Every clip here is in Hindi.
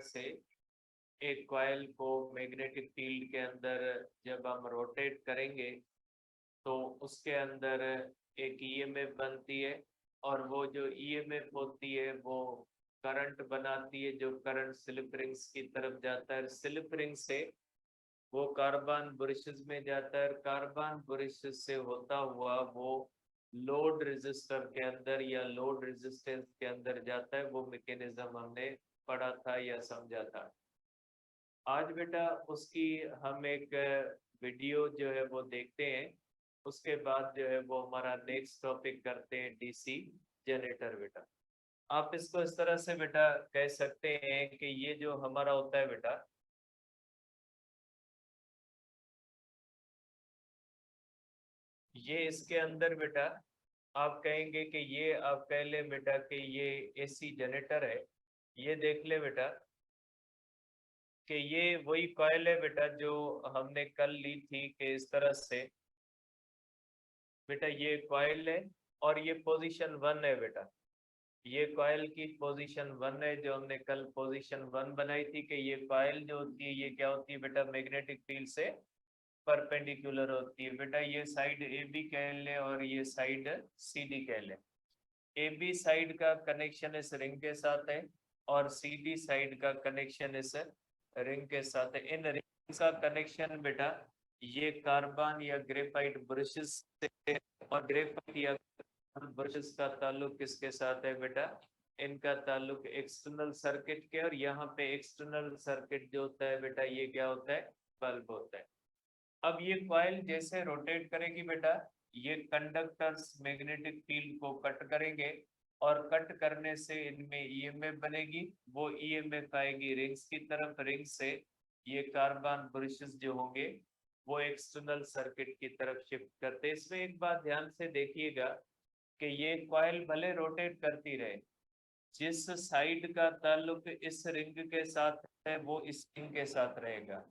से एक कॉइल को मैग्नेटिक फील्ड के अंदर जब हम रोटेट करेंगे तो उसके अंदर एक ईएमएफ बनती है, और वो जो ईएमएफ होती है वो करंट बनाती है, जो करंट स्लिप रिंग्स की तरफ जाता है। स्लिप रिंग से वो कार्बन ब्रशेस में जाता है, कार्बन ब्रशेस से होता हुआ वो लोड रेजिस्टर के अंदर या लोड रेजिस्टेंस के अंदर जाता है। वो मैकेनिज्म हमने पढ़ा था या समझा था। आज बेटा उसकी हम एक वीडियो जो है वो देखते हैं, उसके बाद जो है वो हमारा नेक्स्ट टॉपिक करते हैं डीसी जनरेटर। बेटा आप इसको इस तरह से बेटा कह सकते हैं कि ये जो हमारा होता है बेटा, ये इसके अंदर बेटा आप कहेंगे कि ये आप कह ले बेटा कि ये एसी जनरेटर है। ये देख ले बेटा कि ये वही कॉइल है बेटा जो हमने कल ली थी कि इस तरह से बेटा ये कॉइल है, और ये पोजीशन 1 है बेटा। ये कॉइल की पोजीशन 1 है जो हमने कल पोजीशन 1 बनाई थी कि ये कॉइल जो होती है ये क्या होती है बेटा, मैग्नेटिक फील्ड से परपेंडिकुलर होती है। बेटा ये साइड ए बी कह ले और ये साइड सी डी कह ले। ए बी साइड का कनेक्शन इस रिंग के साथ है और सी डी साइड का कनेक्शन इस रिंग के साथ है। इन रिंग का कनेक्शन बेटा ये कार्बन या ग्रेफाइट ब्रशेस से, और ग्रेफाइट या ब्रशेस का ताल्लुक किसके साथ है बेटा, इनका ताल्लुक एक्सटर्नल सर्किट के, और यहाँ पे एक्सटर्नल सर्किट जो होता है बेटा ये क्या होता है, बल्ब होता है। अब ये कॉइल जैसे रोटेट करेगी बेटा, ये कंडक्टर्स मैग्नेटिक फील्ड को कट करेंगे, और कट करने से इनमें ईएमएफ बनेगी। वो ईएमएफ आएगी रिंग्स की तरफ, रिंग से ये कार्बन ब्रशेस जो होंगे वो एक्सटर्नल सर्किट की तरफ शिफ्ट करते हैं। इसमें एक बात ध्यान से देखिएगा कि ये कॉइल भले रोटेट करती रहे, जिस साइड का ताल्लुक इस रिंग के साथ है वो इस रिंग के साथ रहेगा,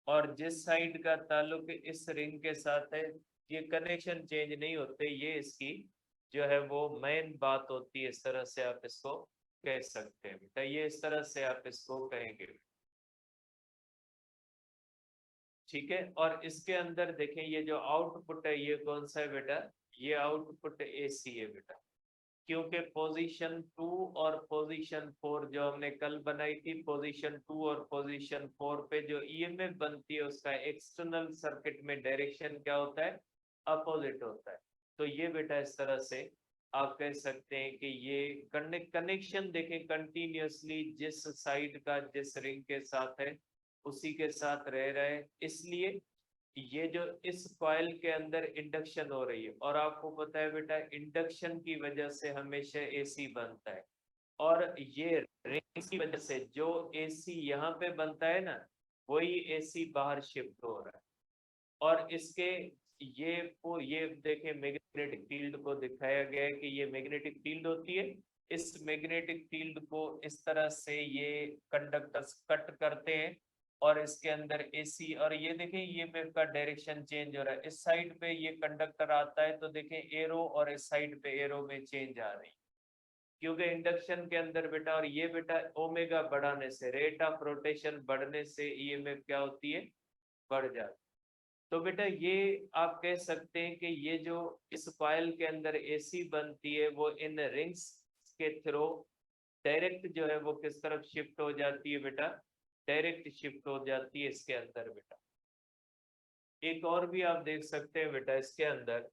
और जिस साइड का ताल्लुक इस रिंग के साथ है ये कनेक्शन चेंज नहीं होते। ये इसकी जो है वो मेन बात होती है। इस तरह से आप इसको कह सकते हैं बेटा, ये इस तरह से आप इसको कहेंगे, ठीक है। और इसके अंदर देखें ये जो आउटपुट है ये कौन सा है बेटा, ये आउटपुट एसी है बेटा, क्योंकि पोजीशन 2 और पोजीशन 4 जो हमने कल बनाई थी, पोजीशन 2 और पोजीशन 4 पे जो ईएमएफ बनती है उसका एक्सटर्नल सर्किट में डायरेक्शन क्या होता है, अपोजिट होता है। तो ये बेटा इस तरह से आप कह सकते हैं कि ये कनेक्शन देखें कंटिन्यूसली जिस साइड का जिस रिंग के साथ है उसी के साथ रह रहे हैं। इसलिए ये जो इस कॉइल के अंदर इंडक्शन हो रही है, और आपको पता है बेटा इंडक्शन की वजह से हमेशा एसी बनता है, और ये रिंग की वजह से जो एसी यहाँ पे बनता है ना वही एसी बाहर शिफ्ट हो रहा है। और इसके ये देखें मैग्नेटिक फील्ड को दिखाया गया है कि ये मैग्नेटिक फील्ड होती है। इस मैग्नेटिक फील्ड को इस तरह से ये कंडक्टर्स कट करते हैं, और इसके अंदर एसी, और ये देखें ये वेव का डायरेक्शन चेंज हो रहा है। इस साइड पे ये कंडक्टर आता है तो देखें एरो, और इस साइड पे एरो में चेंज आ रही, क्योंकि इंडक्शन के अंदर बेटा, और ये बेटा ओमेगा बढ़ाने से, रेट ऑफ रोटेशन बढ़ने से ईएमएफ क्या होती है, बढ़ जाती है। तो बेटा ये आप कह सकते हैं कि ये जो इस कॉइल के अंदर एसी बनती है वो इन रिंग्स के थ्रू डायरेक्ट जो है वो किस तरफ शिफ्ट हो जाती है बेटा, डायरेक्ट शिफ्ट हो जाती है इसके अंदर बेटा। एक और भी आप देख सकते हैं बेटा इसके अंदर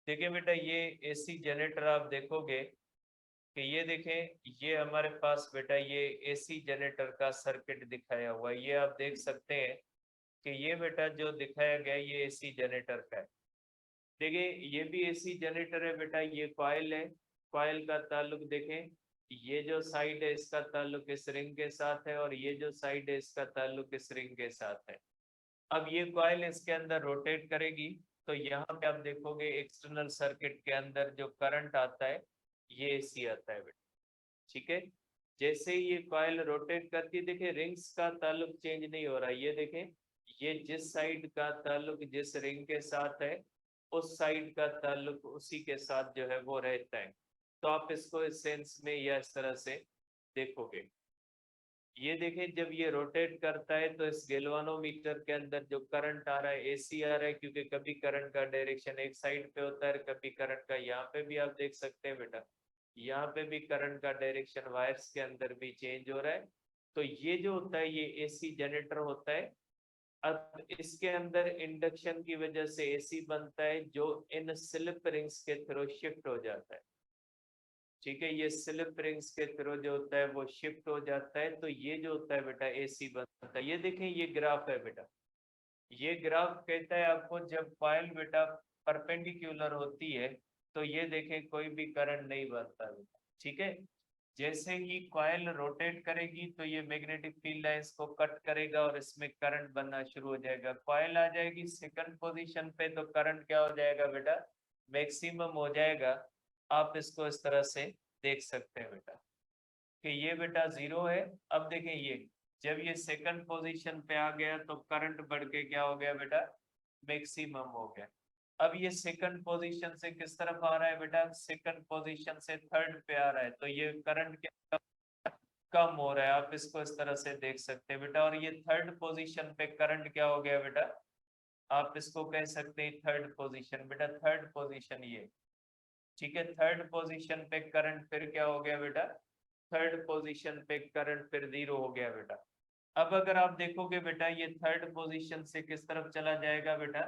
देखिए बेटा ये एसी जनरेटर आप देखोगे कि ये देखें ये हमारे पास बेटा ये एसी जनरेटर का सर्किट दिखाया हुआ है। ये आप देख सकते हैं कि ये बेटा जो दिखाया गया है ये एसी जनरेटर का है। देखिए ये भी एसी जनरेटर है बेटा, ये कॉइल है, कॉइल का ताल्लुक देखें, ये जो साइड है इसका ताल्लुक इस रिंग के साथ है, और ये जो साइड है इसका ताल्लुक इस रिंग के साथ है। अब ये कॉइल इसके अंदर रोटेट करेगी तो यहाँ पे आप देखोगे एक्सटर्नल सर्किट के अंदर जो करंट आता है ये एसी आता है बेटा, ठीक है। जैसे ही ये कॉइल रोटेट करती है, देखिए रिंग्स का ताल्लुक चेंज नहीं हो रहा, ये देखें, ये जिस साइड का ताल्लुक जिस रिंग के साथ है उस साइड का ताल्लुक उसी के साथ जो है वो रहता है। तो आप इसको इस सेंस में या इस तरह से देखोगे। ये देखें, जब ये रोटेट करता है तो इस गैल्वानोमीटर के अंदर जो करंट आ रहा है एसी आ रहा है, क्योंकि कभी करंट का डायरेक्शन एक साइड पे होता है, कभी करंट का, यहाँ पे भी आप देख सकते हैं बेटा, यहाँ पे भी करंट का डायरेक्शन वायर्स के अंदर भी चेंज हो रहा है। तो ये जो होता है ये एसी जनरेटर होता है। अब इसके अंदर इंडक्शन की वजह से एसी बनता है जो इन स्लिप रिंग्स के थ्रू शिफ्ट हो जाता है। ठीक है, ये स्लिप रिंग्स के थ्रू जो होता है वो शिफ्ट हो जाता है, तो ये जो होता है बेटा एसी बनता है। ये देखें, ये ग्राफ है बेटा, ये ग्राफ कहता है आपको जब कॉइल बेटा परपेंडिकुलर होती है तो ये देखें कोई भी करंट नहीं बनता बेटा। ठीक है, जैसे ही कॉइल रोटेट करेगी तो ये मैग्नेटिक फील्ड लाइंस को कट करेगा और इसमें करंट बनना शुरू हो जाएगा। कॉइल आ जाएगी सेकंड पोजीशन पे तो करंट क्या हो जाएगा बेटा, मैक्सिमम हो जाएगा। आप इसको इस तरह से देख सकते हैं बेटा कि ये बेटा जीरो है। अब देखें, ये जब ये सेकंड पोजीशन पे आ गया तो करंट बढ़ के क्या हो गया बेटा, मैक्सिमम हो गया। अब ये सेकंड पोजीशन से किस तरफ आ रहा है बेटा, सेकंड पोजीशन से थर्ड पे आ रहा है, तो ये करंट क्या कम हो रहा है। आप इसको इस तरह से देख सकते हैं बेटा। और ये थर्ड पोजीशन पे करंट क्या हो गया बेटा, आप इसको कह सकते हैं थर्ड पोजीशन बेटा, थर्ड पोजीशन ये। ठीक है, थर्ड पोजीशन पे करंट फिर क्या हो गया बेटा, थर्ड पोजीशन पे करंट फिर जीरो हो गया बेटा। अब अगर आप देखोगे बेटा ये थर्ड पोजीशन से किस तरफ चला जाएगा बेटा,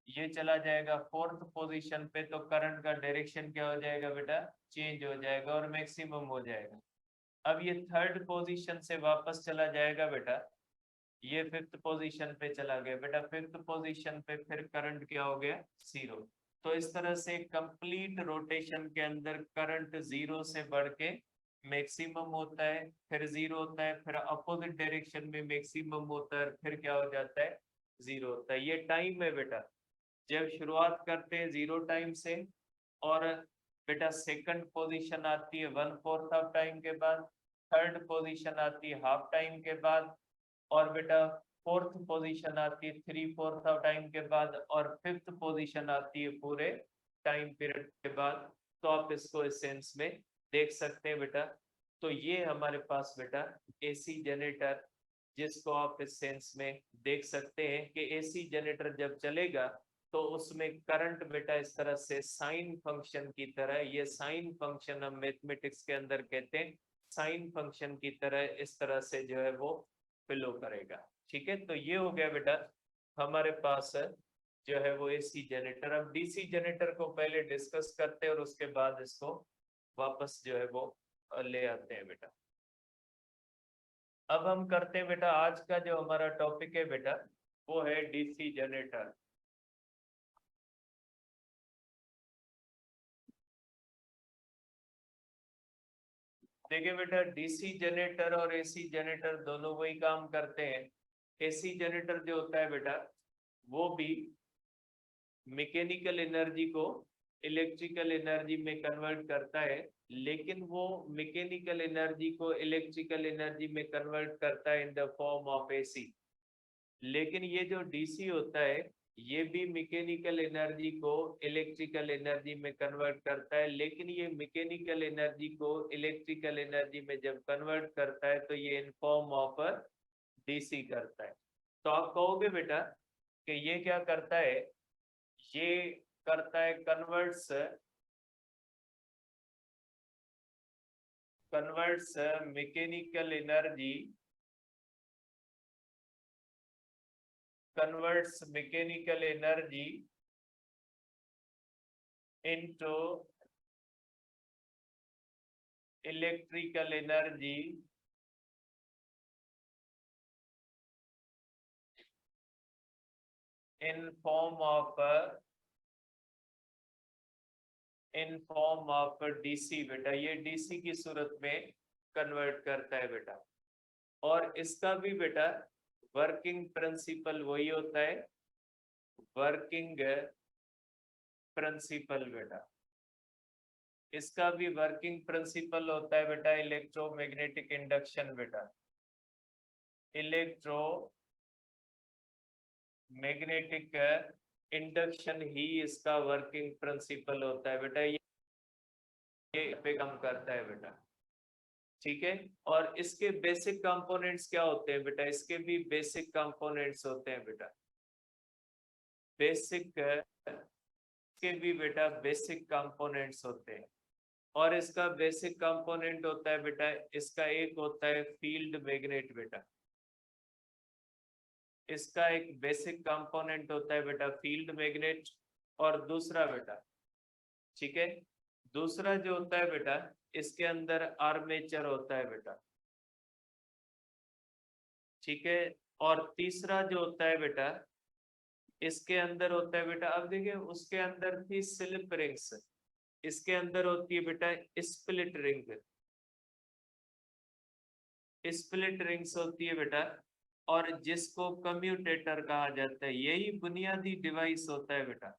ये चला जाएगा फोर्थ पोजीशन पे, तो करंट का डायरेक्शन क्या हो जाएगा बेटा, चेंज हो जाएगा और मैक्सिमम हो जाएगा। अब ये थर्ड पोजीशन से वापस चला जाएगा बेटा, ये फिफ्थ पोजीशन पे चला गया बेटा, फिफ्थ पोजीशन पे फिर करंट क्या हो गया, जीरो। तो इस तरह से कंप्लीट रोटेशन के अंदर करंट जीरो से बढ़ के मैक्सिमम होता है, फिर जीरो होता है, फिर अपोजिट डायरेक्शन में मैक्सिमम होता है, फिर क्या हो जाता है, जीरो होता है। ये टाइम है बेटा, जब शुरुआत करते हैं जीरो टाइम से, और बेटा सेकंड पोजीशन आती है 1/4 ऑफ टाइम के बाद, थर्ड पोजीशन आती है हाफ टाइम के बाद, और बेटा फोर्थ पोजीशन आती है 3/4 ऑफ टाइम के बाद, और फिफ्थ पोजीशन आती है पूरे टाइम पीरियड के बाद। तो आप इसको इस सेंस में देख सकते हैं बेटा। तो ये हमारे पास बेटा एसी जनरेटर, जिसको आप इस सेंस में देख सकते हैं कि एसी जनरेटर जब चलेगा तो उसमें करंट बेटा इस तरह से साइन फंक्शन की तरह, ये साइन फंक्शन हम मैथमेटिक्स के अंदर कहते हैं, साइन फंक्शन की तरह इस तरह से जो है वो फ्लो करेगा। ठीक है, तो ये हो गया बेटा हमारे पास जो है वो एसी जनरेटर। अब डीसी जनरेटर को पहले डिस्कस करते हैं और उसके बाद इसको वापस जो है वो ले आते हैं बेटा। अब हम करते हैं बेटा, आज का जो हमारा टॉपिक है बेटा वो है डीसी जनरेटर। देखिए बेटा, डीसी जनरेटर और एसी जनरेटर दोनों वही काम करते हैं। एसी जनरेटर जो होता है बेटा वो भी मैकेनिकल एनर्जी को इलेक्ट्रिकल एनर्जी में कन्वर्ट करता है, लेकिन वो मैकेनिकल एनर्जी को इलेक्ट्रिकल एनर्जी में कन्वर्ट करता है in the form of AC. लेकिन ये जो डीसी होता है ये भी मैकेनिकल एनर्जी को इलेक्ट्रिकल एनर्जी में कन्वर्ट करता है, लेकिन ये मैकेनिकल एनर्जी को इलेक्ट्रिकल एनर्जी में जब कन्वर्ट करता है तो ये इन फॉर्म ऑफ डीसी करता है। तो आप कहोगे बेटा कि ये क्या करता है, ये करता है converts mechanical energy, converts mechanical energy into electrical energy in form of DC बेटा, ये डीसी की सूरत में कन्वर्ट करता है बेटा। और इसका भी बेटा वर्किंग प्रिंसिपल वही होता है, वर्किंग प्रिंसिपल बेटा। इसका भी वर्किंग प्रिंसिपल होता है बेटा इलेक्ट्रोमैग्नेटिक इंडक्शन बेटा, इलेक्ट्रोमैग्नेटिक इंडक्शन ही इसका वर्किंग प्रिंसिपल होता है बेटा, ये पे काम करता है बेटा। ठीक है, और इसके बेसिक कंपोनेंट्स क्या होते हैं बेटा, इसके भी बेसिक कंपोनेंट्स होते हैं बेटा, बेसिक के भी बेटा बेसिक कंपोनेंट्स होते हैं। और इसका बेसिक कंपोनेंट होता है बेटा, इसका एक होता है फील्ड मैग्नेट बेटा, इसका एक बेसिक कंपोनेंट होता है बेटा फील्ड मैग्नेट। और दूसरा बेटा, ठीक है, दूसरा जो होता है बेटा इसके अंदर आर्मेचर होता है बेटा, ठीक है। और तीसरा जो होता है बेटा इसके अंदर होता है बेटा, अब देखिए उसके अंदर थी स्लिप रिंग्स, इसके अंदर होती है बेटा स्प्लिट रिंग, स्प्लिट रिंग्स होती है बेटा, और जिसको कम्यूटेटर कहा जाता है, यही बुनियादी डिवाइस होता है बेटा,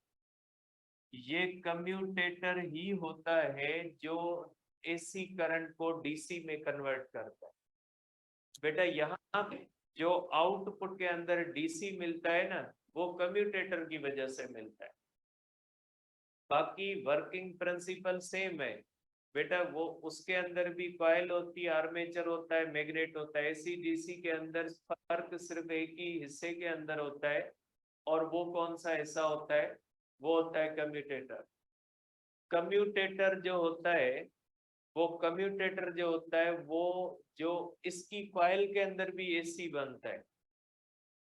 ये कम्यूटेटर ही होता है जो एसी करंट को डीसी में कन्वर्ट करता है बेटा। यहाँ पे जो आउटपुट के अंदर डीसी मिलता है ना, वो कम्यूटेटर की वजह से मिलता है, बाकी वर्किंग प्रिंसिपल सेम है बेटा। वो उसके अंदर भी कॉइल होती है, आर्मेचर होता है, मैग्नेट होता है, एसी डीसी के अंदर फर्क सिर्फ एक ही हिस्से के अंदर होता है, और वो कौन सा हिस्सा होता है, वो होता है कम्यूटेटर। कम्यूटेटर जो होता है, वो कम्यूटेटर जो होता है वो जो इसकी कॉइल के अंदर भी एसी बनता है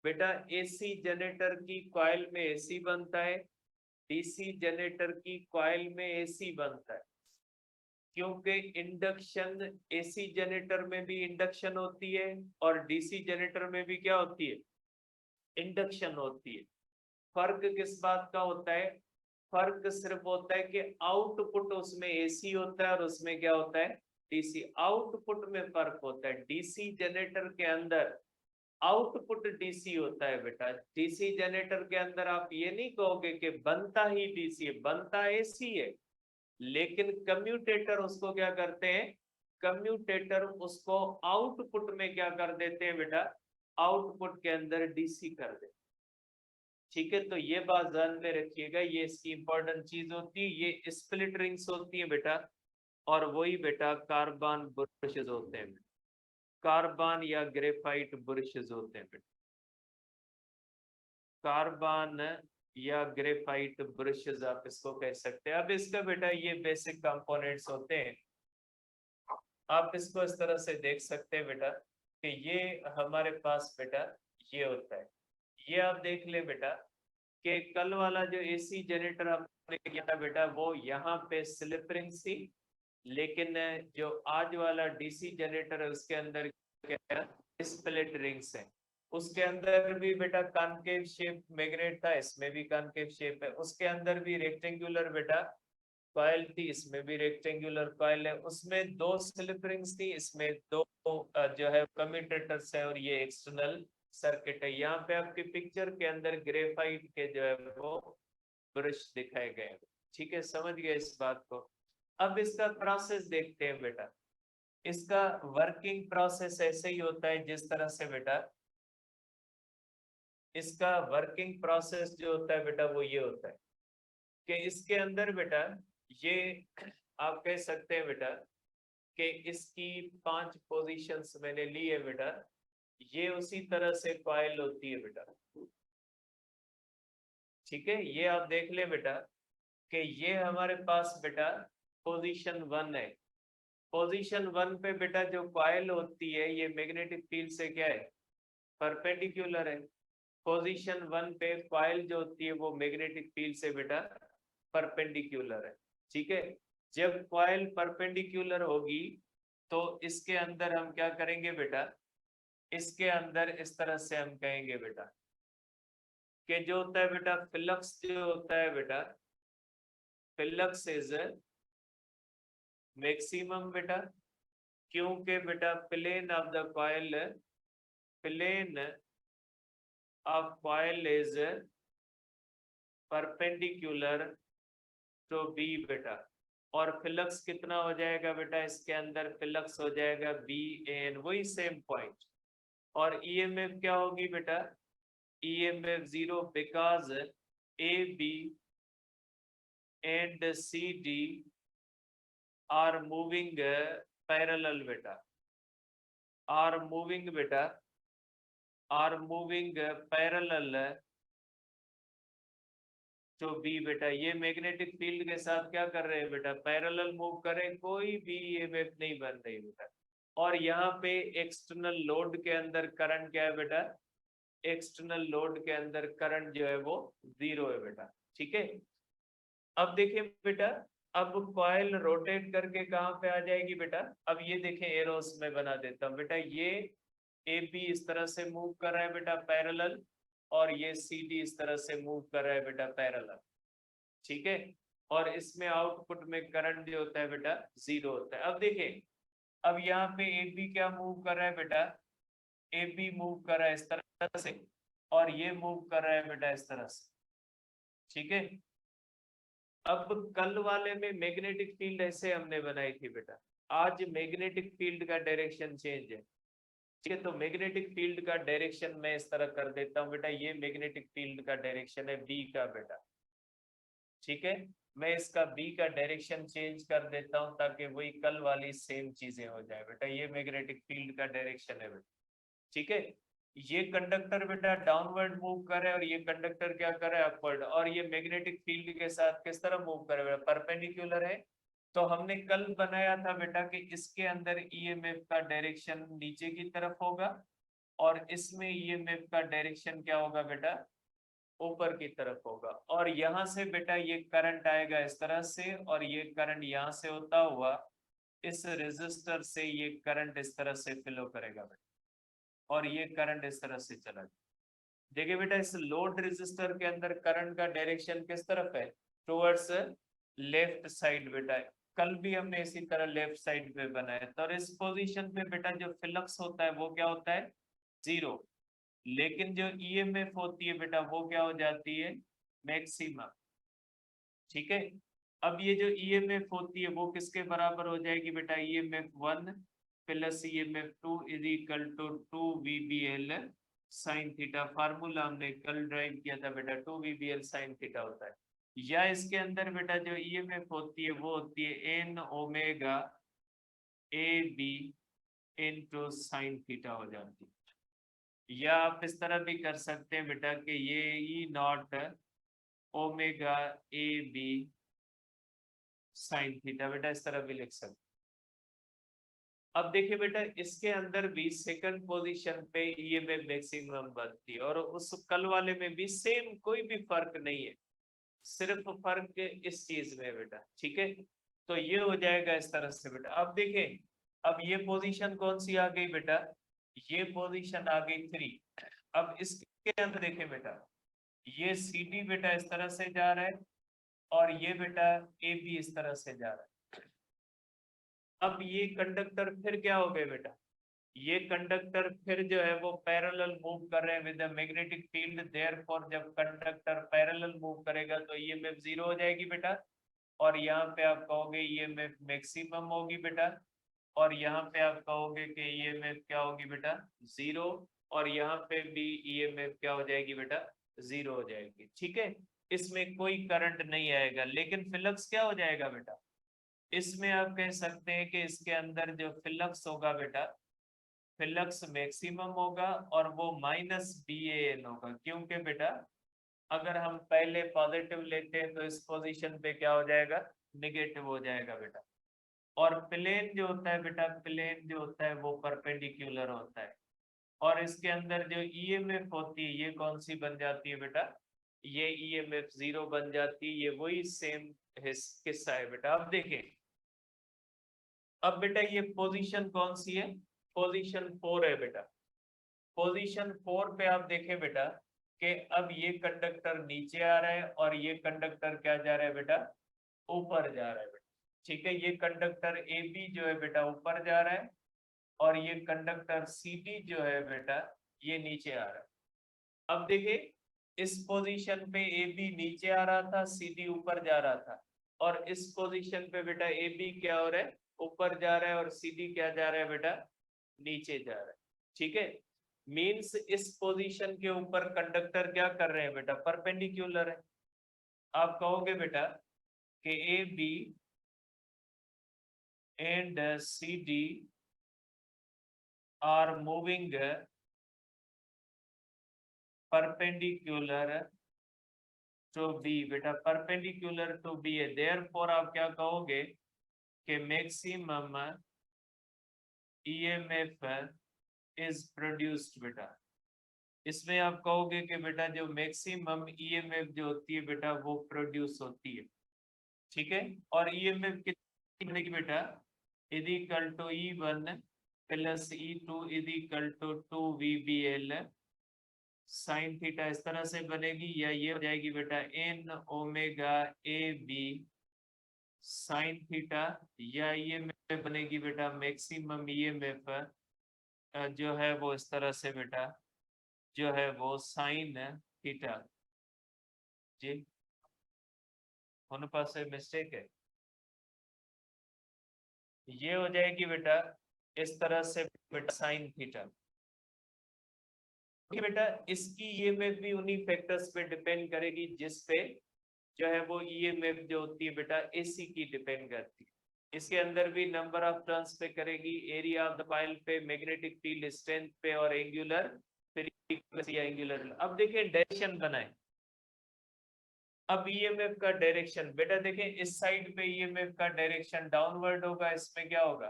बेटा, एसी जनरेटर की कॉइल में एसी बनता है, डीसी जनरेटर की कॉइल में एसी बनता है, क्योंकि इंडक्शन एसी जनरेटर में भी इंडक्शन होती है और डीसी जनरेटर में भी क्या होती है, इंडक्शन होती है। फर्क किस बात का होता है, फर्क सिर्फ होता है कि आउटपुट उसमें एसी होता है और उसमें क्या होता है, डीसी। आउटपुट में फर्क होता है, डीसी जनरेटर के अंदर आउटपुट डीसी होता है बेटा, डीसी जनरेटर के अंदर आप ये नहीं कहोगे कि बनता ही डीसी है, बनता एसी है, लेकिन कम्यूटेटर उसको क्या करते हैं, कम्यूटेटर उसको आउटपुट में क्या कर देते हैं बेटा, आउटपुट के अंदर डीसी कर देते। ठीक है, तो ये बात ध्यान में रखिएगा, ये इसकी इंपॉर्टेंट चीज होती है, ये स्प्लिट रिंग्स होती है बेटा, और वही बेटा कार्बन ब्रशेस होते हैं, कार्बन या ग्रेफाइट ब्रशेस होते हैं बेटा, कार्बन या ग्रेफाइट ब्रशेस आप इसको कह सकते हैं। अब इसका बेटा ये बेसिक कंपोनेंट्स होते हैं, आप इसको इस तरह से देख सकते हैं बेटा कि ये हमारे पास बेटा ये होता है, ये आप देख ले बेटा कि कल वाला जो एसी जनरेटर आपने किया था बेटा, वो यहाँ पे स्लिप रिंग थी, लेकिन जो आज वाला डीसी जनरेटर है उसके अंदर क्या स्प्लिट रिंग्स है। उसके अंदर भी बेटा कॉनकेव शेप मैग्नेट था, इसमें भी कॉनकेव शेप है, उसके अंदर भी रेक्टेंगुलर बेटा कॉइल थी, इसमें भी रेक्टेंगुलर कॉइल है, उसमें दो स्लिप रिंग्स थी, इसमें दो जो है कम्यूटेटर्स है, और ये एक्सटर्नल सर्किट है। यहाँ पे आपकी पिक्चर के अंदर ग्रेफाइट के जो है वो ब्रश दिखाए गए। ठीक है, समझ गए इस बात को। अब इसका प्रोसेस देखते हैं बेटा, इसका वर्किंग प्रोसेस ऐसे ही होता है जिस तरह से बेटा इसका वर्किंग प्रोसेस जो होता है बेटा वो ये होता है कि इसके अंदर बेटा ये आप कह सकते हैं बेटा कि इसकी 5 पोजीशंस मैंने ली है बेटा, ये उसी तरह से कॉइल होती है बेटा। ठीक है, ये आप देख ले बेटा कि ये हमारे पास बेटा पोजीशन 1 है, पोजीशन 1 पे बेटा जो कॉइल होती है ये मैग्नेटिक फील्ड से क्या है, परपेंडिकुलर है। पोजीशन 1 पे कॉइल जो होती है वो मैग्नेटिक फील्ड से बेटा परपेंडिकुलर है। ठीक है, जब कॉइल परपेंडिकुलर होगी तो इसके अंदर हम क्या करेंगे बेटा, इसके अंदर इस तरह से हम कहेंगे बेटा कि जो होता है बेटा फ्लक्स जो होता है बेटा, फ्लक्स इज मैक्सिमम बेटा, क्योंकि बेटा plane of the coil, plane of coil is perpendicular to B बेटा, और फ्लक्स कितना हो जाएगा बेटा, इसके अंदर फ्लक्स हो जाएगा BN, वही सेम पॉइंट। और ईएमएफ क्या होगी बेटा, EMF 0, because AB and CD are moving parallel बेटा, are moving बेटा, are moving parallel तो बी बेटा, ये मैग्नेटिक फील्ड के साथ क्या कर रहे हैं बेटा, पैरेलल मूव करें, कोई भी ईएमएफ नहीं बन रही बेटा। और यहाँ पे एक्सटर्नल लोड के अंदर करंट क्या है बेटा, एक्सटर्नल लोड के अंदर करंट जो है वो 0 है बेटा, ठीक है। अब देखिए बेटा, अब कॉइल रोटेट करके कहाँ पे आ जाएगी बेटा, अब ये देखें एरोस में बना देता हूँ बेटा, ये AB इस तरह से मूव कर रहा है बेटा पैरेलल, और ये CD इस तरह से मूव कर रहा है बेटा पैरेलल, ठीक है। और इसमें आउटपुट में करंट जो होता है बेटा 0 होता है। अब देखिए, अब यहाँ पे AB क्या मूव कर रहा है बेटा, AB मूव कर रहा है इस तरह से, और ये मूव कर रहा है बेटा इस तरह से, ठीक है। अब कल वाले में मैग्नेटिक फील्ड ऐसे हमने बनाई थी बेटा, आज मैग्नेटिक फील्ड का डायरेक्शन चेंज है, ठीक है। तो मैग्नेटिक फील्ड का डायरेक्शन मैं इस तरह कर देता हूँ बेटा, ये मैग्नेटिक फील्ड का डायरेक्शन है B का बेटा, ठीक है। मैं इसका B का डायरेक्शन चेंज कर देता हूँ ताकि वही कल वाली सेम चीजें हो जाए बेटा, ये मैग्नेटिक फील्ड का डायरेक्शन है बेटा, ठीक है। ये कंडक्टर बेटा डाउनवर्ड मूव कर रहा है और ये कंडक्टर क्या कर रहा है, अपवर्ड, और ये मैग्नेटिक फील्ड के साथ किस तरह मूव कर रहा है, परपेंडिकुलर है। तो हमने कल बनाया था बेटा कि इसके अंदर ईएमएफ का डायरेक्शन नीचे की तरफ होगा, और इसमें ईएमएफ का डायरेक्शन क्या होगा बेटा, ऊपर की तरफ होगा। और यहाँ से बेटा ये करंट आएगा इस तरह से, और ये करंट यहाँ से होता हुआ इस रेजिस्टर से ये करंट इस तरह से फ्लो करेगा बेटा, और ये करंट इस तरह से चला जाएगा। देखिए बेटा, इस लोड रेजिस्टर के अंदर करंट का डायरेक्शन किस तरफ है, टुवर्ड्स लेफ्ट साइड बेटा। कल भी हमने इसी तरह लेफ्ट साइड पे बनाया था। और इस पोजीशन पे बेटा जो फ्लक्स होता है वो क्या होता है, 0, लेकिन जो ईएमएफ होती है बेटा वो क्या हो जाती है, मैक्सिमम, ठीक है। अब ये जो ईएमएफ होती है वो किसके बराबर हो जाएगी बेटा, EMF 1 plus EMF 2 is equal to 2 VBL sine theta. Formula हमने कल ड्राइव किया था बेटा, 2 VBL साइन थीटा होता है। या इसके अंदर बेटा जो ईएमएफ होती है वो होती है N omega AB into sine theta हो जाती है। या आप इस तरह भी कर सकते हैं बेटा कि ये E0 omega AB sine theta बेटा, इस तरह भी लिख सकते। अब देखिए बेटा, इसके अंदर भी सेकंड पोजीशन पे ईएमएफ मैक्सिमम बनती है, और उस कल वाले में भी सेम, कोई भी फर्क नहीं है, सिर्फ फर्क इस चीज में बेटा, ठीक है। तो ये हो जाएगा इस तरह से बेटा। अब देखें, अब ये पोजीशन कौन सी आ गई बेटा, ये पोजीशन आ गई 3। अब इसके अंदर देखें बेटा, ये CD बेटा इस तरह से जा रहा है, और ये बेटा AB इस तरह से जा रहा है। अब ये कंडक्टर फिर क्या हो गए बेटा, ये कंडक्टर फिर जो है वो पैरेलल मूव कर रहे हैं with the magnetic field, therefore जब कंडक्टर पैरेलल मूव करेगा तो ईएमएफ 0 हो जाएगी बेटा, और यहाँ पे आप कहोगे ईएमएफ मैक्सिमम होगी बेटा, और यहाँ पे आप कहोगे कि ईएमएफ क्या होगी बेटा 0, और यहाँ पे भी ईएमएफ क्या हो जाएगी बेटा 0 हो जाएगी, ठीक है। इसमें कोई करंट नहीं आएगा, लेकिन फ्लक्स क्या हो जाएगा बेटा, इसमें आप कह सकते हैं कि इसके अंदर जो फ्लक्स होगा बेटा, फ्लक्स मैक्सिमम होगा, और वो -BAN होगा, क्योंकि बेटा अगर हम पहले पॉजिटिव लेते हैं तो इस पोजीशन पे क्या हो जाएगा, निगेटिव हो जाएगा बेटा। और प्लेन जो होता है बेटा, प्लेन जो होता है वो परपेंडिकुलर होता है, और इसके अंदर जो ईएमएफ होती है ये कौन सी बन जाती है बेटा, ये ईएमएफ 0 बन जाती है। ये वही सेम किस्सा है बेटा। अब देखें, अब बेटा ये पोजीशन कौन सी है, पोजीशन 4 है बेटा। पोजीशन 4 पे आप देखें बेटा कि अब ये कंडक्टर नीचे आ रहा है, और ये कंडक्टर क्या जा रहा है बेटा, ऊपर जा रहा है बेटा, ठीक है। ये कंडक्टर AB जो है बेटा ऊपर जा रहा है, और ये कंडक्टर CD जो है बेटा ये नीचे आ रहा है। अब देखिए, इस पोजीशन पे AB नीचे आ रहा था, CD ऊपर जा रहा था, और इस पोजीशन पे बेटा ए बी क्या हो रहा है, ऊपर जा रहा है, और सी डी क्या जा रहा है बेटा, नीचे जा रहा है। ठीक है, मीन्स इस पोजीशन के ऊपर कंडक्टर क्या कर रहे हैं बेटा, परपेंडिकुलर है। आप कहोगे बेटा कि A B and C D are moving perpendicular to B, बेटा परपेंडिकुलर टू बी है, देयरफॉर आप क्या कहोगे कि मैक्सिमम ईएमएफ इज प्रोड्यूस्ड। बेटा इसमें आप कहोगे कि बेटा जो मैक्सिमम ईएमएफ जो होती है बेटा वो प्रोड्यूस होती है। ठीक है, और ईएमएफ कितनी बनेगी बेटा, is equal to E1 plus E2 is equal to 2VBL sine theta, इस तरह से बनेगी, या ये हो जाएगी बेटा N omega A B sine theta, या ईएमएफ बनेगी बेटा मैक्सिमम ईएमएफ जो है वो इस तरह से बेटा जो है वो साइन थीटा। जी उन पास से मिस्टेक है, ये हो जाएगी बेटा इस तरह से बेटा साइन थीटा। बेटा इसकी ईएमएफ भी उन्हीं फैक्टर्स पे डिपेंड करेगी जिस पे जो है वो ईएमएफ जो होती है बेटा एसी की डिपेंड करती है। इसके अंदर भी नंबर ऑफ टर्न्स पे करेगी, एरिया ऑफ द कॉइल पे, मैग्नेटिक फील्ड स्ट्रेंथ पे, और एंगुलर फ्रीक्वेंसी या एंगुलर। अब देखिए डायरेक्शन बनाए, अब ईएमएफ का डायरेक्शन बेटा देखें, इस साइड पे ईएमएफ का डायरेक्शन डाउनवर्ड होगा, इसमें क्या होगा,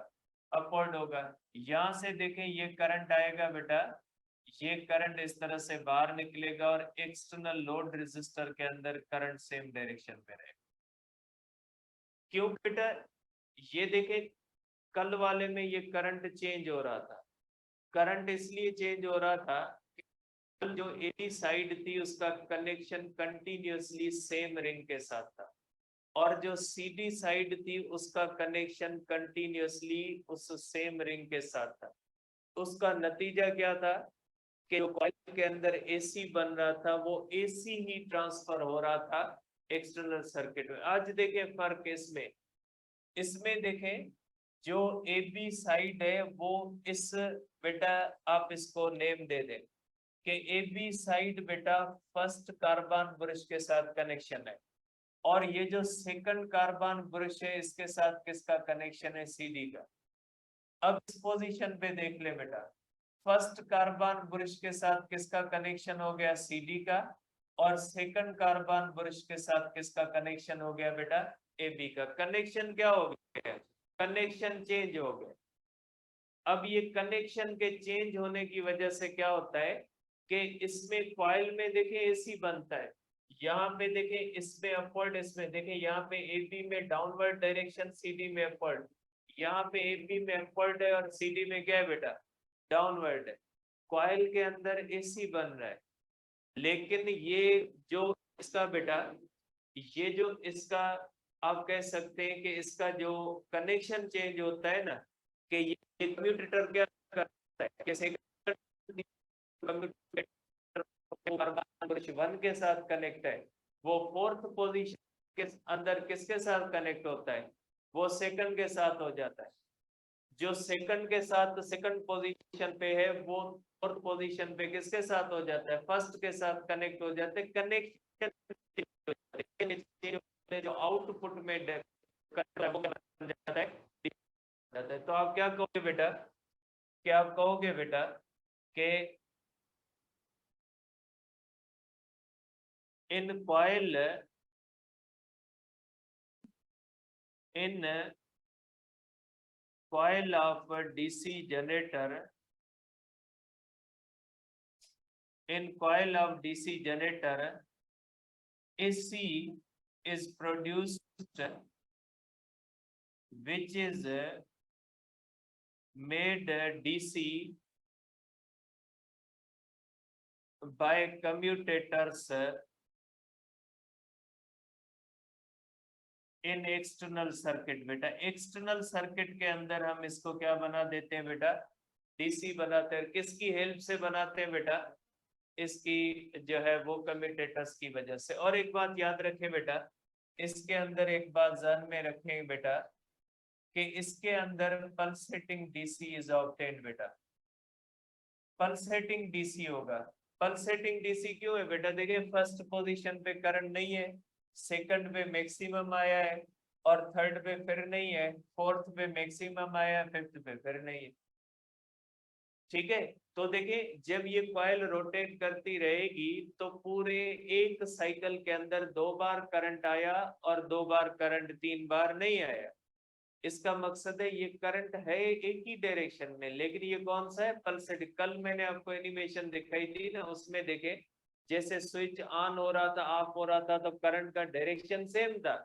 अपवर्ड होगा। यहाँ से देखें ये करंट आएगा बेटा, ये करंट इस तरह से बाहर निकलेगा, और एक्सटर्नल लोड रेजिस्टर के अंदर करंट सेम डायरेक्शन में रहेगा। क्यों बेटा, ये देखें कल वाले में ये करंट चेंज हो रहा था, करंट इसलिए चेंज हो रहा था जो एडी साइड थी उसका कनेक्शन कंटिन्यूअसली सेम रिंग के साथ था, और जो सीडी साइड थी उसका कनेक्शन कंटिन्यूअसली उस सेम रिंग के साथ था। उसका नतीजा क्या था कि जो कॉइल के अंदर एसी बन रहा था वो एसी ही ट्रांसफर हो रहा था एक्सटर्नल सर्किट में। आज देखें फर्क इसमें, इसमें देखें जो ए बी साइड है वो इस बेटा आप इसको नेम दे दें कि ए बी साइड बेटा फर्स्ट कार्बन ब्रश के साथ कनेक्शन है, और ये जो सेकंड कार्बन ब्रश है इसके साथ किसका कनेक्शन है, सीडी का। अब इस पोजीशन पे देख ले बेटा, फर्स्ट कार्बन ब्रश के साथ किसका कनेक्शन हो गया, सीडी का, और सेकंड कार्बन ब्रश के साथ किसका कनेक्शन हो गया बेटा, ए बी का। कनेक्शन क्या हो गया, कनेक्शन चेंज हो गया। अब ये कनेक्शन के चेंज होने की वजह से क्या होता है कि इसमें कॉइल में देखें एसी बनता है, यहाँ पे देखें इसमें अपवर्ड, इसमें देखें यहाँ पे ए बी में डाउनवर्ड डायरेक्शन, सीडी में अपवर्ड, यहाँ पे ए बी में अपवर्ड है और सीडी में क्या है बेटा, डाउनवर्ड है। कॉइल के अंदर एसी बन रहा है, लेकिन ये जो इसका बेटा ये जो इसका आप कह सकते हैं कि इसका जो कनेक्शन चेंज होता है ना, कि ये कम्यूटेटर क्या करता है, कैसे वन के साथ कनेक्ट है, वो फोर्थ पोजीशन के अंदर किसके साथ कनेक्ट होता है, वो सेकंड के साथ हो जाता है। जो सेकंड के साथ सेकंड पोजीशन पे है वो फोर्थ पोजीशन पे किसके साथ हो जाता है, फर्स्ट के साथ कनेक्ट हो जाते हैं। कनेक्शन जो आउटपुट में जाता है। तो आप क्या कहोगे बेटा, क्या आप कहोगे बेटा कि in coil of DC generator, in coil of DC generator, AC is produced which is made DC by commutators in external circuit. बेटा एक्सटर्नल सर्किट के अंदर हम इसको क्या बना देते हैं बेटा, डीसी बनाते हैं। किसकी हेल्प से बनाते हैं बेटा, इसकी जो है वो कम्यूटेटर्स की वजह से। और एक बात याद रखें बेटा, इसके अंदर एक बात ध्यान में रखें बेटा कि इसके अंदर पल्सेटिंग डीसी इज ऑब्टेन्ड बेटा, पल्सेटिंग डीसी होगा। पल्सेटिंग डीसी क्यों है बेटा, देखिए फर्स्ट पोजीशन पे करंट नहीं है, सेकंड पे मैक्सिमम आया है, और थर्ड पे फिर नहीं है, फोर्थ पे मैक्सिमम आया है, फिफ्थ पे फिर नहीं है। ठीक है, तो देखिए जब ये कॉइल रोटेट करती रहेगी तो पूरे एक साइकिल के अंदर 2 बार करंट आया और 2 बार करंट 3 बार नहीं आया। इसका मकसद है ये करंट है एक ही डायरेक्शन में, लेकिन ये कौन सा है, पल्सेटिंग। कल मैंने आपको एनिमेशन दिखाई थी ना, उसमें देखे जैसे स्विच ऑन हो रहा था ऑफ हो रहा था तो करंट का डायरेक्शन सेम था,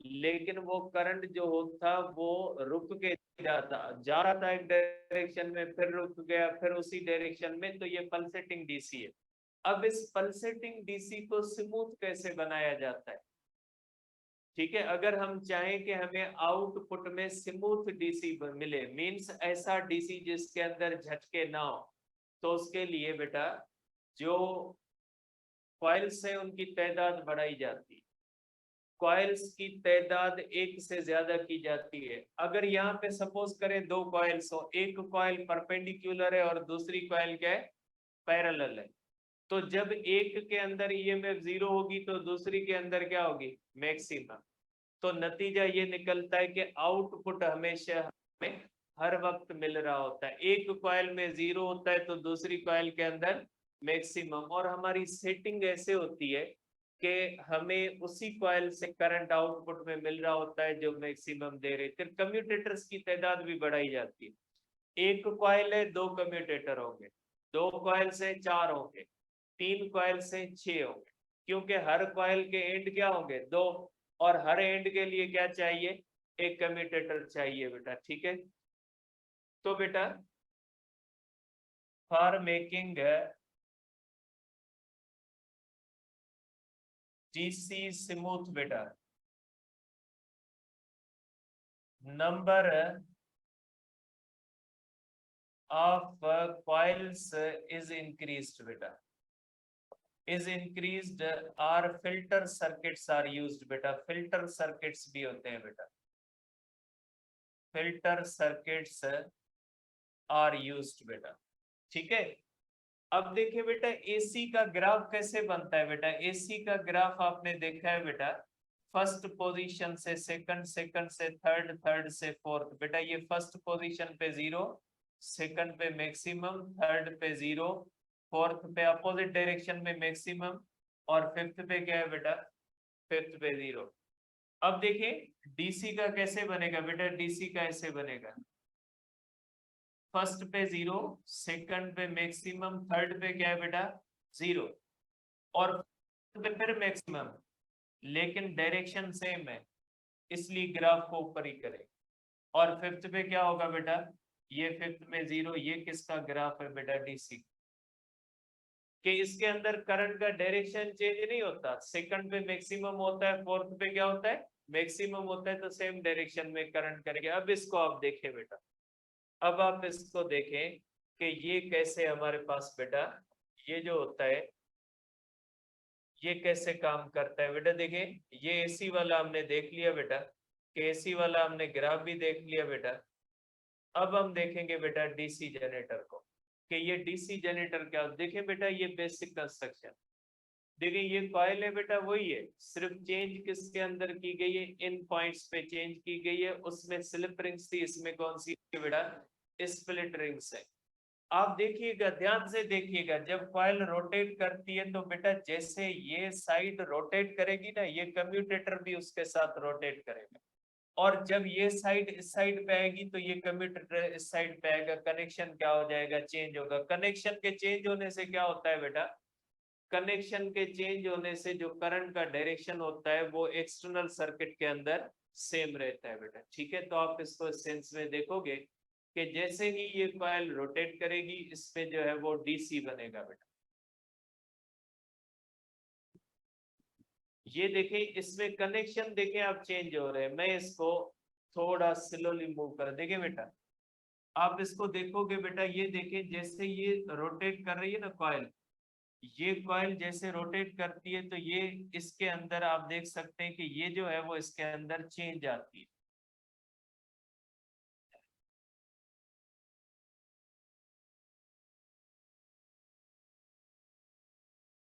लेकिन वो करंट जो होता वो रुक के जाता, जा रहा था एक डायरेक्शन में, फिर रुक गया, फिर उसी डायरेक्शन में, तो ये पल्सेटिंग डीसी है। अब इस पल्सेटिंग डीसी को स्मूथ कैसे बनाया जाता है, ठीक है, अगर हम चाहें कि हमें आउटपुट में स्मूथ डीसी मिले, मींस ऐसा डीसी जिसके अंदर झटके ना हो, तो उसके लिए बेटा जो कॉइल्स है उनकी तादाद बढ़ाई जाती है। कॉइल्स की तादाद एक से ज्यादा की जाती है। अगर यहाँ पे सपोज करें 2 कॉइल्स हो, एक कॉइल परपेंडिकुलर है और दूसरी कॉइल क्या है, पैरेलल है, तो जब एक के अंदर ईएमएफ 0 होगी तो दूसरी के अंदर क्या होगी, मैक्सिमम। तो नतीजा ये निकलता है कि आउटपुट हमेशा हमें हर वक्त मिल रहा होता है, एक कॉइल में 0 होता है तो दूसरी कॉइल के अंदर मैक्सिमम, और हमारी सेटिंग ऐसे होती है कि हमें उसी कॉइल से करंट आउटपुट में मिल रहा होता है जो मैक्सिमम दे रहे। फिर कम्यूटेटर्स की तादाद भी बढ़ाई जाती है, एक कॉइल है 2 कम्यूटेटर होंगे, 2 कॉइल से 4 होंगे, 3 कॉइल से 6 होंगे, क्योंकि हर कॉइल के एंड क्या होंगे, 2, और हर एंड के लिए क्या चाहिए, एक कम्यूटेटर चाहिए बेटा। ठीक है, तो बेटा फॉर मेकिंग डीसी स्मूथ बेटा, number of coils is increased beta, is increased, or filter circuits are used बेटा, filter circuits भी होते हैं बेटा, filter circuits are used बेटा। ठीक है, अब देखिए बेटा एसी का ग्राफ कैसे बनता है बेटा, एसी का ग्राफ आपने देखा है बेटा, फर्स्ट पोजीशन से सेकंड, सेकंड से थर्ड, थर्ड से फोर्थ। बेटा ये फर्स्ट पोजीशन पे 0, सेकंड पे मैक्सिमम, थर्ड पे 0, फोर्थ पे अपोजिट डायरेक्शन में मैक्सिमम, और फिफ्थ पे क्या है बेटा, फिफ्थ पे 0। अब देखिए डीसी का कैसे बनेगा बेटा, डीसी का ऐसे बनेगा, फर्स्ट पे 0, सेकंड पे मैक्सिमम, थर्ड पे क्या है बेटा 0, और पे फिर मैक्सिमम, लेकिन डायरेक्शन सेम है इसलिए ग्राफ को ऊपर ही करें। और फिफ्थ पे क्या होगा बेटा, ये फिफ्थ में 0, ये किसका ग्राफ है बेटा, डीसी, कि इसके अंदर करंट का डायरेक्शन चेंज नहीं होता, सेकंड पे मैक्सिमम होता है, फोर्थ पे क्या होता है, मैक्सिमम होता है, तो सेम डायरेक्शन में करंट करेंगे। अब इसको आप देखें बेटा, अब आप इसको देखें कि ये कैसे हमारे पास बेटा ये जो होता है ये कैसे काम करता है बेटा। देखिए ये एसी वाला हमने देख लिया बेटा, कि एसी वाला हमने ग्राफ भी देख लिया बेटा। अब हम देखेंगे बेटा डीसी जनरेटर को, कि ये डीसी जनरेटर क्या, देखिए बेटा ये बेसिक कंस्ट्रक्शन, देखिए ये कॉइल है बेटा, वही है, सिर्फ चेंज किसके अंदर की गई है, इन पॉइंट्स पे चेंज की गई है, उसमें स्लिप रिंग्स थी, इसमें कौन सी बेटा, स्प्लिट रिंग्स है। आप देखिएगा, ध्यान से देखिएगा, जब कॉइल रोटेट करती है तो बेटा जैसे ये साइड रोटेट करेगी ना, ये कम्यूटेटर भी उसके साथ रोटेट करेगा, और जब ये साइड इस साइड पे आएगी तो ये कम्यूटेटर इस साइड पे आएगा, कनेक्शन क्या हो जाएगा, चेंज होगा। कनेक्शन के चेंज होने से क्या होता है बेटा, कनेक्शन के चेंज होने से जो करंट का डायरेक्शन होता है वो एक्सटर्नल सर्किट के अंदर सेम रहता है बेटा। ठीक है, तो आप इसको सेंस में देखोगे कि जैसे ही ये कॉइल रोटेट करेगी इसमें जो है वो डीसी बनेगा बेटा। ये देखें इसमें कनेक्शन देखें आप चेंज हो रहे हैं, मैं इसको थोड़ा स्लोली मूव कर, देखें बेटा आप इसको देखोगे बेटा, ये देखें जैसे ये रोटेट कर रही है ना कॉइल, ये कॉइल जैसे रोटेट करती है तो ये इसके अंदर आप देख सकते हैं कि ये जो है वो इसके अंदर चेंज आती है।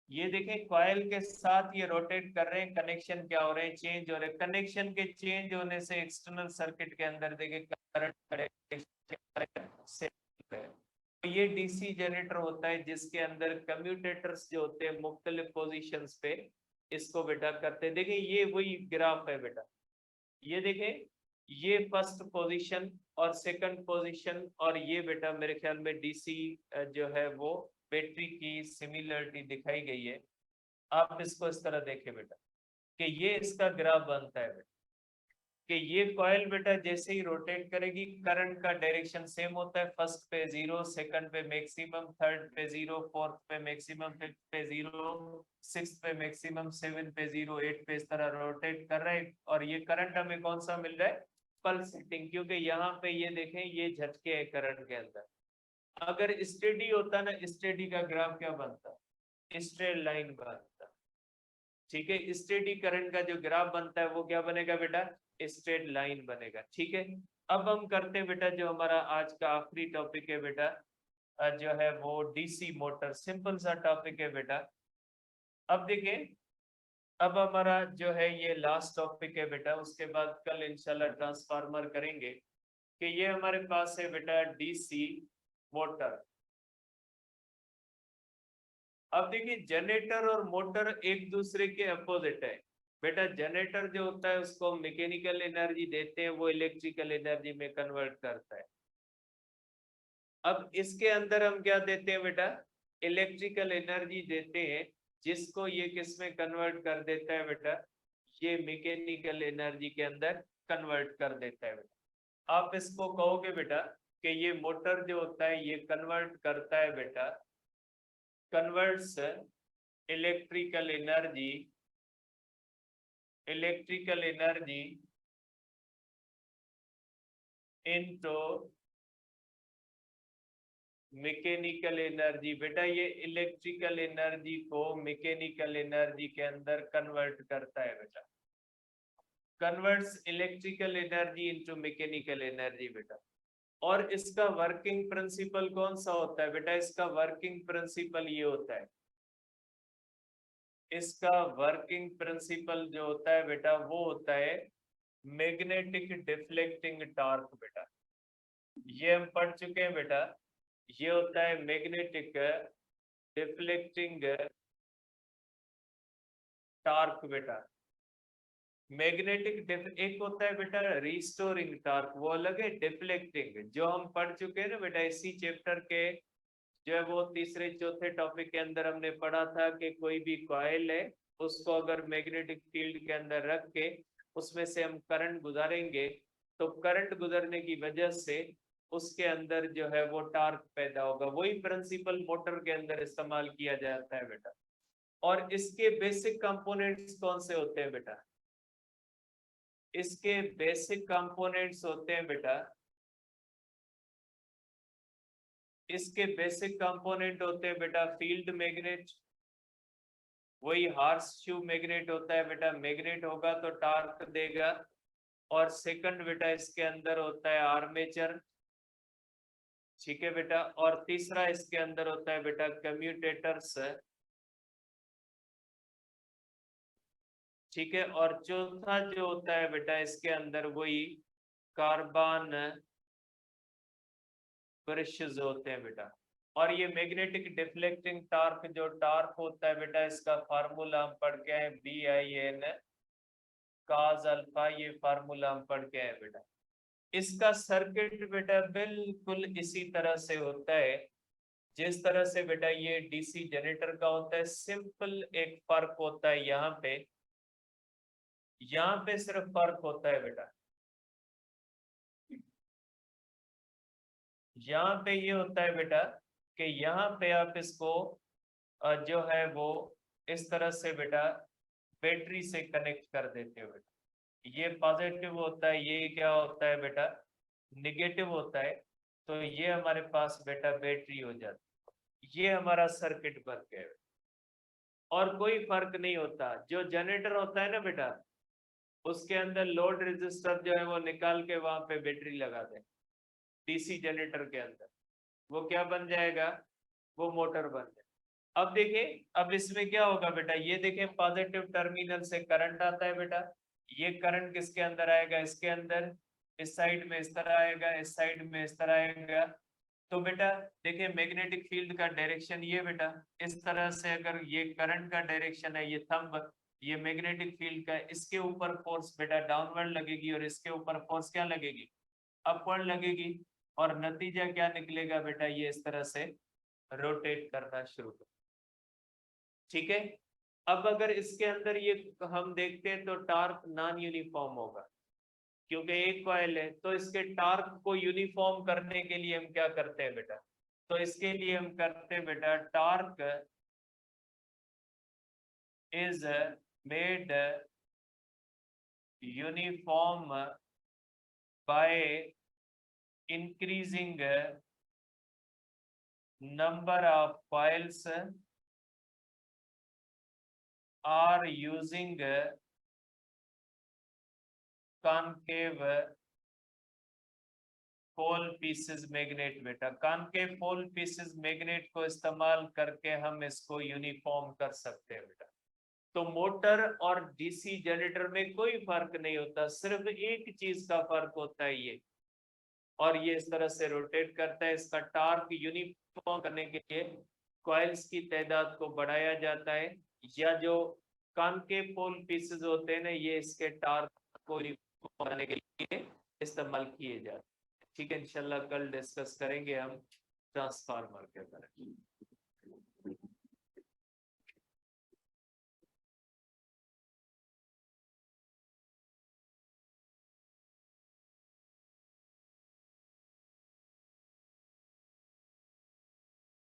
ये देखें कॉइल के साथ ये रोटेट कर रहे हैं, कनेक्शन क्या हो रहे हैं, चेंज हो रहे हैं। कनेक्शन के चेंज होने से एक्सटर्नल सर्किट के अंदर देखें करंट से तो ये डीसी जनरेटर होता है जिसके अंदर कम्यूटेटर्स जो होते हैं मुख्तलिफ पोजीशंस पे इसको बेटा करते हैं। देखें ये वही ग्राफ है बेटा, ये देखें ये फर्स्ट पोजीशन और सेकंड पोजीशन, और ये बेटा मेरे ख्याल में डीसी जो है वो बैटरी की सिमिलरिटी दिखाई गई है। आप इसको इस तरह देखें बेटा कि ये इसका ग्राफ बनता है बेटा कि ये कॉइल बेटा जैसे ही रोटेट करेगी करंट का डायरेक्शन सेम होता है। फर्स्ट पे 0, सेकंड पे मैक्सिमम, थर्ड पे 0, फोर्थ पे मैक्सिमम, फिफ्थ पे 0, सिक्स्थ पे मैक्सिमम, सेवन पे 0, एट पे इस तरह रोटेट कर रहा है। और ये करंट हमें कौन सा मिल रहा है, पल्सेटिंग, क्योंकि यहाँ पे ये देखें ये झटके है करंट के अंदर। अगर स्टेडी होता ना, स्टेडी का ग्राफ क्या बनता, स्ट्रेट लाइन बनता। ठीक है, स्टेडी करंट का जो ग्राफ बनता है वो क्या बनेगा बेटा, स्ट्रेट लाइन बनेगा। ठीक है, अब हम करते हैं बेटा जो हमारा आज का आखिरी टॉपिक है बेटा, जो है वो डीसी मोटर। सिंपल सा टॉपिक है बेटा। अब देखिए, अब हमारा जो है ये लास्ट टॉपिक है बेटा, उसके बाद कल इंशाल्लाह ट्रांसफार्मर करेंगे। कि ये हमारे पास है बेटा डीसी मोटर। अब देखिए जनरेटर और मोटर एक दूसरे के अपोजिट है बेटा। जनरेटर जो होता है उसको हम मैकेनिकल एनर्जी देते हैं, वो इलेक्ट्रिकल एनर्जी में कन्वर्ट करता है। अब इसके अंदर हम क्या देते हैं बेटा, इलेक्ट्रिकल एनर्जी देते हैं, जिसको ये किस में कन्वर्ट कर देता है बेटा, ये मैकेनिकल एनर्जी के अंदर कन्वर्ट कर देता है बेटा। आप इसको कहोगे बेटा कि ये मोटर जो होता है ये कन्वर्ट करता है बेटा, converts electrical energy into mechanical energy. बेटा ये इलेक्ट्रिकल एनर्जी को मैकेनिकल एनर्जी के अंदर कन्वर्ट करता है बेटा, converts electrical energy into mechanical energy बेटा। और इसका वर्किंग प्रिंसिपल कौन सा होता है बेटा, इसका वर्किंग प्रिंसिपल ये होता है, इसका वर्किंग प्रिंसिपल जो होता है बेटा वो होता है मैग्नेटिक डिफ्लेक्टिंग टॉर्क बेटा। ये हम पढ़ चुके हैं बेटा, ये होता है मैग्नेटिक डिफ्लेक्टिंग टॉर्क बेटा। मैग्नेटिक एक होता है बेटा रिस्टोरिंग टॉर्क, वो अलग है। डिफ्लेक्टिंग जो हम पढ़ चुके हैं ना बेटा इसी चैप्टर के जो है वो तीसरे चौथे टॉपिक के अंदर हमने पढ़ा था कि कोई भी कॉइल है उसको अगर मैग्नेटिक फील्ड के अंदर रख के उसमें से हम करंट गुजारेंगे तो करंट गुजरने की वजह से उसके अंदर जो है वो टॉर्क पैदा होगा। वही प्रिंसिपल मोटर के अंदर इस्तेमाल किया जाता है बेटा। और इसके बेसिक कंपोनेंट्स कौन से होते हैं बेटा, इसके बेसिक कंपोनेंट्स होते हैं बेटा, इसके बेसिक कंपोनेंट होते हैं बेटा फील्ड मैग्नेट, वही हॉर्स शू मैग्नेट होता है बेटा। मैग्नेट होगा तो टॉर्क देगा। और सेकंड बेटा इसके अंदर होता है आर्मेचर, ठीक है बेटा। और तीसरा इसके अंदर होता है बेटा कम्यूटेटर्स, ठीक है। और चौथा जो होता है बेटा इसके अंदर वही कार्बन ब्रशेस होते हैं बेटा। और ये मैग्नेटिक डिफ्लेक्टिंग टॉर्क जो टॉर्क होता है बेटा इसका फार्मूला हम पढ़ के आए BIN cos अल्फा, ये फार्मूला हम पढ़ के आए बेटा। इसका सर्किट बेटा बिल्कुल इसी तरह से होता है जिस तरह से बेटा ये डीसी जनरेटर का होता है। सिंपल एक फर्क होता है यहाँ पे सिर्फ फर्क होता है बेटा, यहाँ पे ये होता है बेटा कि यहाँ पे आप इसको जो है वो इस तरह से बेटा बैटरी से कनेक्ट कर देते हो बेटा। ये पॉजिटिव होता है, ये क्या होता है बेटा निगेटिव होता है। तो ये हमारे पास बेटा बैटरी हो जाती है। ये हमारा सर्किट बन गया। और कोई फर्क नहीं होता। जो जनरेटर होता है ना बेटा, उसके अंदर लोड रेजिस्टर जो है वो निकाल के वहां पे बैटरी लगा दे, डीसी जनरेटर के अंदर, वो क्या बन जाएगा, वो मोटर बन जाएगा। अब देखिए, अब इसमें क्या होगा बेटा, ये देखें पॉजिटिव टर्मिनल से करंट आता है बेटा, ये करंट किसके अंदर आएगा, इसके अंदर, इस साइड में इस तरह आएगा, इस साइड में इस तरह आएगा। तो बेटा देखिए मैग्नेटिक फील्ड का डायरेक्शन ये बेटा, इस तरह से अगर ये करंट का डायरेक्शन है, ये थंब, ये मैग्नेटिक फील्ड का, इसके ऊपर फोर्स बेटा डाउनवर्ड लगेगी और इसके ऊपर फोर्स क्या लगेगी, अपवर्ड लगेगी। और नतीजा क्या निकलेगा बेटा, ये इस तरह से रोटेट करना शुरू कर, ठीक है। अब अगर इसके अंदर ये हम देखते हैं तो टार्क नॉन यूनिफॉर्म होगा, क्योंकि एक कॉइल है, तो इसके टार्क को यूनिफॉर्म करने के लिए हम क्या करते हैं बेटा, तो इसके लिए हम करते हैं बेटा, torque is made uniform by increasing number of coils or using concave pole pieces magnet बेटा, कॉनकेव पोल पीसेस मैग्नेट को इस्तेमाल करके हम इसको यूनिफॉर्म कर सकते हैं बेटा। तो मोटर और डीसी जनरेटर में कोई फर्क नहीं होता, सिर्फ एक चीज का फर्क होता है ये, और ये इस तरह से रोटेट करता है। इसका टार्क यूनिफॉर्म करने के लिए कॉइल्स की तादाद को बढ़ाया जाता है, या जो कॉनकेव पोल पीसेस होते हैं ना, ये इसके टार्क को यूनिफॉर्म करने के लिए इस्तेमाल किए जाते हैं। ठीक है, इंशाल्लाह कल डिस्कस करेंगे हम ट्रांसफार्मर के बारे में।